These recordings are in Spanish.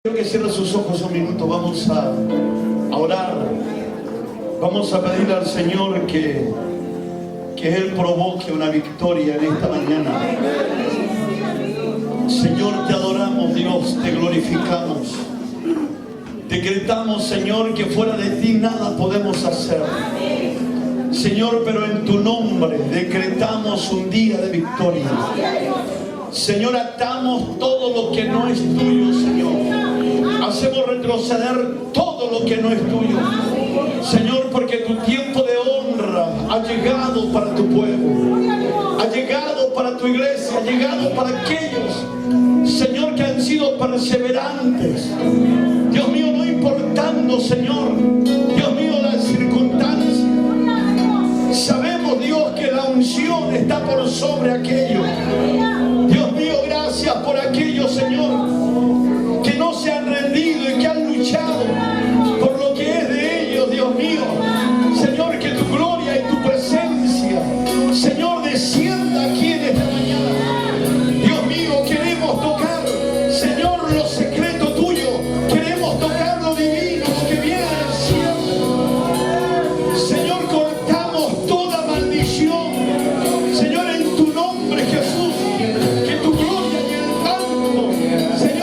Quiero que cierre sus ojos un minuto. Vamos a orar. Vamos a pedirle al Señor que Él provoque una victoria en esta mañana. Señor, te adoramos, Dios, te glorificamos. Decretamos, Señor, que fuera de ti nada podemos hacer. Señor, pero en tu nombre decretamos un día de victoria. Señor, atamos todo lo que no es tuyo, Señor. Hacemos retroceder todo lo que no es tuyo, Señor, porque tu tiempo de honra ha llegado para tu pueblo, ha llegado para tu iglesia, ha llegado para aquellos, Señor, que han sido perseverantes. Dios mío, no importando, Señor, Dios mío, las circunstancias, sabemos, Dios, que la unción está por sobre aquellos. Dios mío, gracias por aquellos, Señor, que no se han rendido y que han luchado por lo que es de ellos. Dios mío, Señor, que tu gloria y tu presencia, Señor, descienda aquí en esta mañana. Dios mío, queremos tocar, Señor, lo secreto tuyo, queremos tocar lo divino, lo que viene del cielo. Señor, cortamos toda maldición, Señor, en tu nombre, Jesús, que tu gloria y el manto, Señor,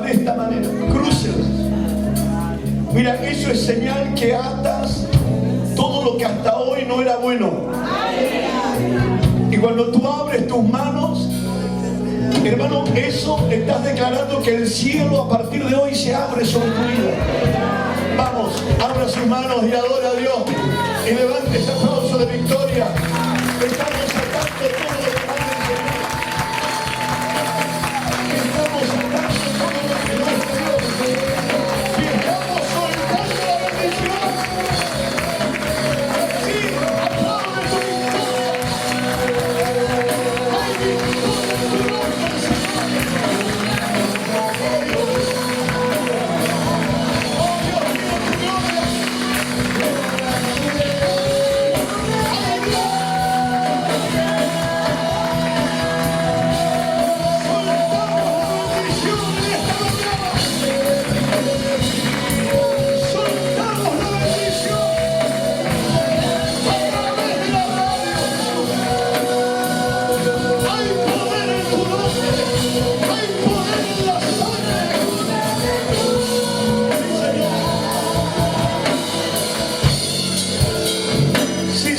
de esta manera, crúcelas. Mira, eso es señal que atas todo lo que hasta hoy no era bueno. Y cuando tú abres tus manos, hermano, eso estás declarando que el cielo a partir de hoy se abre sobre tu vida. Vamos, abra sus manos y adora a Dios. Y levante ese aplauso de victoria. Estamos sacando todo lo que va a enseñar. Estamos sacando todo lo que no es Dios. Y estamos soltando la bendición. Sí, aplaude tu victoria. Hay victoria en tu nombre,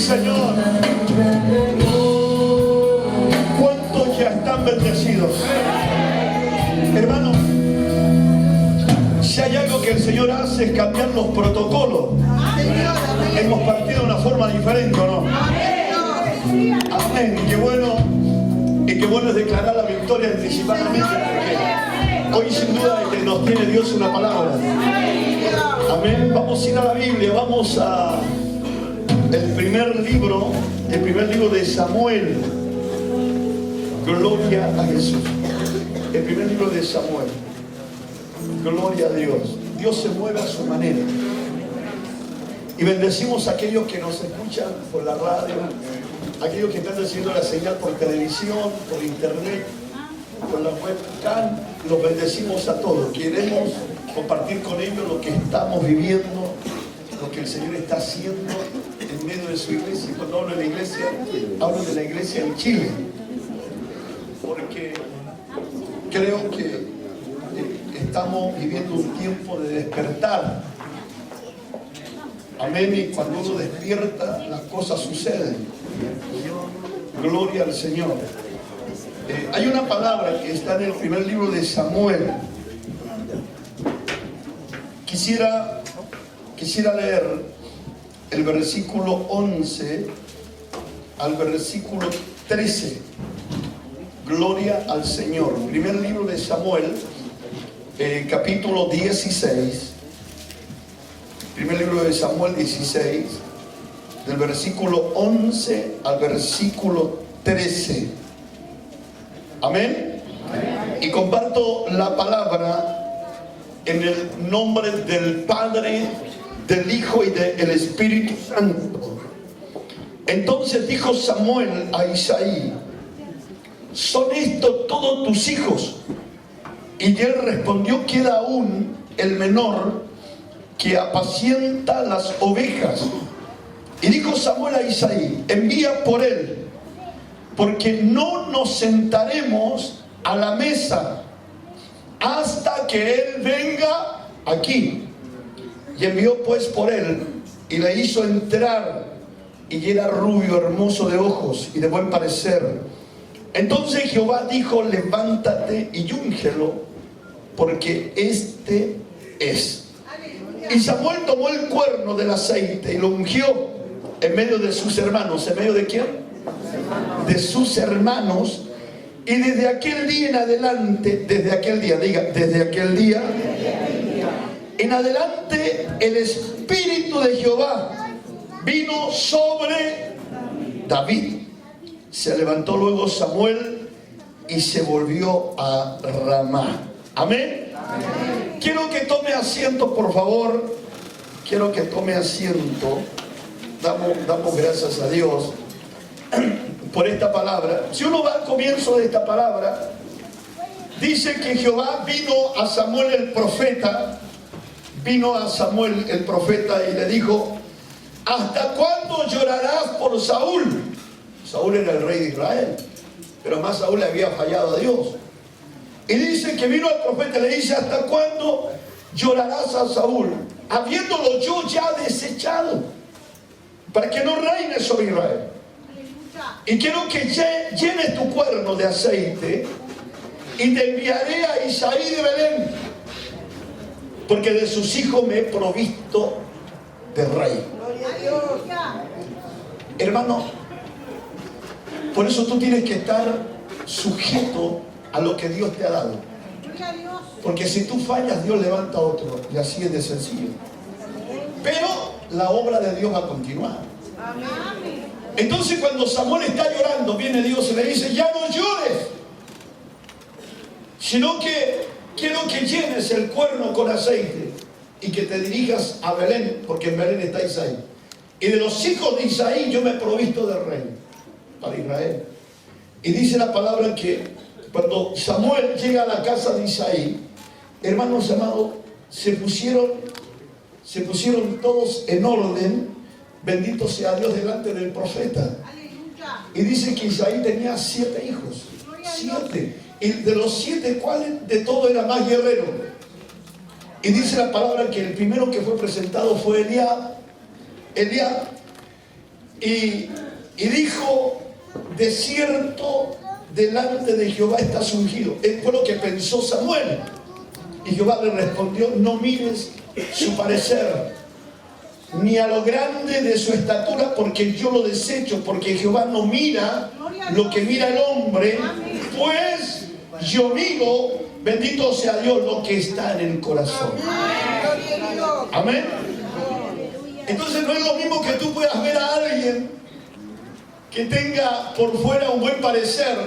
Señor. ¿Cuántos ya están bendecidos? Hermano, si hay algo que el Señor hace es cambiar los protocolos. Hemos partido de una forma diferente, ¿o no? Amén. Qué bueno. Y qué bueno es declarar la victoria anticipadamente, porque hoy sin duda nos tiene Dios una palabra. Amén. Vamos a ir a la Biblia, vamos a el primer libro de Samuel. Gloria a Jesús. El primer libro de Samuel. Gloria a Dios. Dios se mueve a su manera. Y bendecimos a aquellos que nos escuchan por la radio, aquellos que están recibiendo la señal por televisión, por internet, por la webcam. Los bendecimos a todos. Queremos compartir con ellos lo que estamos viviendo, lo que el Señor está haciendo en medio de su iglesia. Y cuando hablo de la iglesia, hablo de la iglesia en Chile, porque creo que estamos viviendo un tiempo de despertar. Amén. Y cuando uno despierta, las cosas suceden. Gloria al Señor. Hay una palabra que está en el primer libro de Samuel. Quisiera leer el versículo 11 al versículo 13. Gloria al Señor. Primer libro de Samuel, capítulo 16. Primer libro de Samuel 16, del versículo 11 al versículo 13. Amén. Y comparto la palabra en el nombre del Padre, del Hijo y del Espíritu Santo. Entonces dijo Samuel a Isaí: ¿son estos todos tus hijos? Y él respondió: queda aún el menor, que apacienta las ovejas. Y dijo Samuel a Isaí: envía por él, porque no nos sentaremos a la mesa hasta que él venga aquí. Y envió pues por él, y le hizo entrar, y era rubio, hermoso de ojos y de buen parecer. Entonces Jehová dijo: levántate y úngelo, porque este es. Y Samuel tomó el cuerno del aceite y lo ungió en medio de sus hermanos. ¿En medio de quién? De sus hermanos. Y desde aquel día en adelante, desde aquel día en adelante, el Espíritu de Jehová vino sobre David. Se levantó luego Samuel y se volvió a Ramá. Amén. Amén. Quiero que tome asiento, por favor. Quiero que tome asiento. Damos gracias a Dios por esta palabra. Si uno va al comienzo de esta palabra, dice que Jehová vino a Samuel el profeta. Vino a Samuel el profeta y le dijo: ¿hasta cuándo llorarás por Saúl? Saúl era el rey de Israel, pero más Saúl le había fallado a Dios. Y dice que vino al profeta y le dice: ¿hasta cuándo llorarás a Saúl, habiéndolo yo ya desechado, para que no reine sobre Israel? Y quiero que llenes tu cuerno de aceite, y te enviaré a Isaí de Belén, porque de sus hijos me he provisto de rey. Hermano, por eso tú tienes que estar sujeto a lo que Dios te ha dado. Porque si tú fallas, Dios levanta a otro, y así es de sencillo. Pero la obra de Dios va a continuar. Entonces, cuando Samuel está llorando, viene Dios y le dice: ya no llores, sino que quiero que llenes el cuerno con aceite y que te dirijas a Belén, porque en Belén está Isaí. Y de los hijos de Isaí yo me he provisto de rey para Israel. Y dice la palabra que cuando Samuel llega a la casa de Isaí, hermanos amados, se pusieron todos en orden, bendito sea Dios, delante del profeta. Y dice que Isaí tenía 7 hijos. 7. Y de los 7, ¿cuál de todo era más guerrero? Y dice la palabra que el primero que fue presentado fue Eliab. Y dijo: de cierto, delante de Jehová estás ungido. Fue lo que pensó Samuel. Y Jehová le respondió: no mires su parecer, ni a lo grande de su estatura, porque yo lo desecho, porque Jehová no mira lo que mira el hombre, pues yo miro, bendito sea Dios, lo que está en el corazón. Amén. Entonces no es lo mismo que tú puedas ver a alguien que tenga por fuera un buen parecer,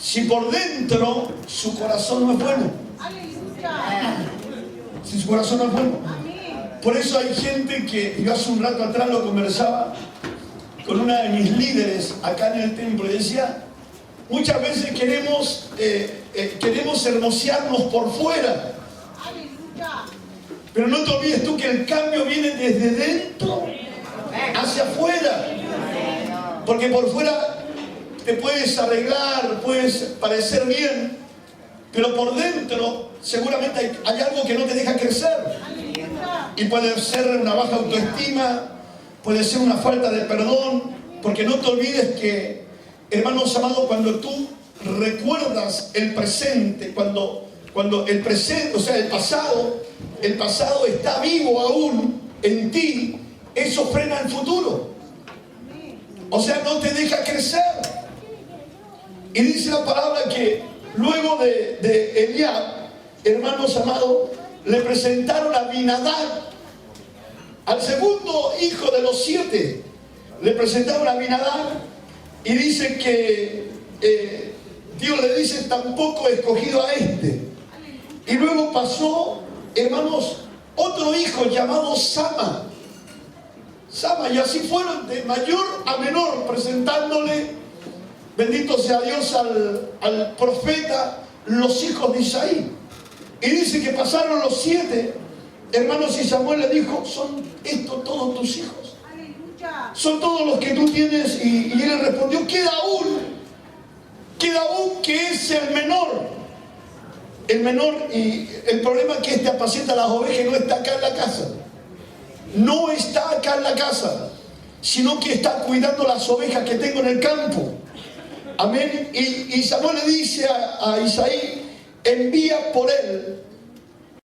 si por dentro su corazón no es bueno. Si su corazón no es bueno. Por eso hay gente que, yo hace un rato atrás lo conversaba con una de mis líderes acá en el templo, y decía: muchas veces queremos hermosearnos por fuera, pero no te olvides tú que el cambio viene desde dentro hacia afuera. Porque por fuera te puedes arreglar, puedes parecer bien, pero por dentro seguramente hay algo que no te deja crecer. Y puede ser una baja autoestima, puede ser una falta de perdón, porque no te olvides que, hermanos amados, cuando tú recuerdas el presente, cuando el presente, o sea, el pasado está vivo aún en ti, eso frena el futuro. O sea, no te deja crecer. Y dice la palabra que luego de Eliab, hermanos amados, le presentaron a Abinadab, al segundo hijo de los 7. Le presentaron a Abinadab, y dice que Dios le dice: tampoco he escogido a este. Y luego pasó, hermanos, otro hijo llamado Sama, y así fueron de mayor a menor, presentándole, bendito sea Dios, al profeta, los hijos de Isaí. Y dice que pasaron los 7, hermanos, y Samuel le dijo: ¿son estos todos tus hijos? ¿Son todos los que tú tienes? Y él le respondió: queda aún que es el menor. Y el problema es que este apacienta las ovejas y no está acá en la casa. No está acá en la casa, sino que está cuidando las ovejas que tengo en el campo. Amén. Y Samuel le dice a Isaí: envía por él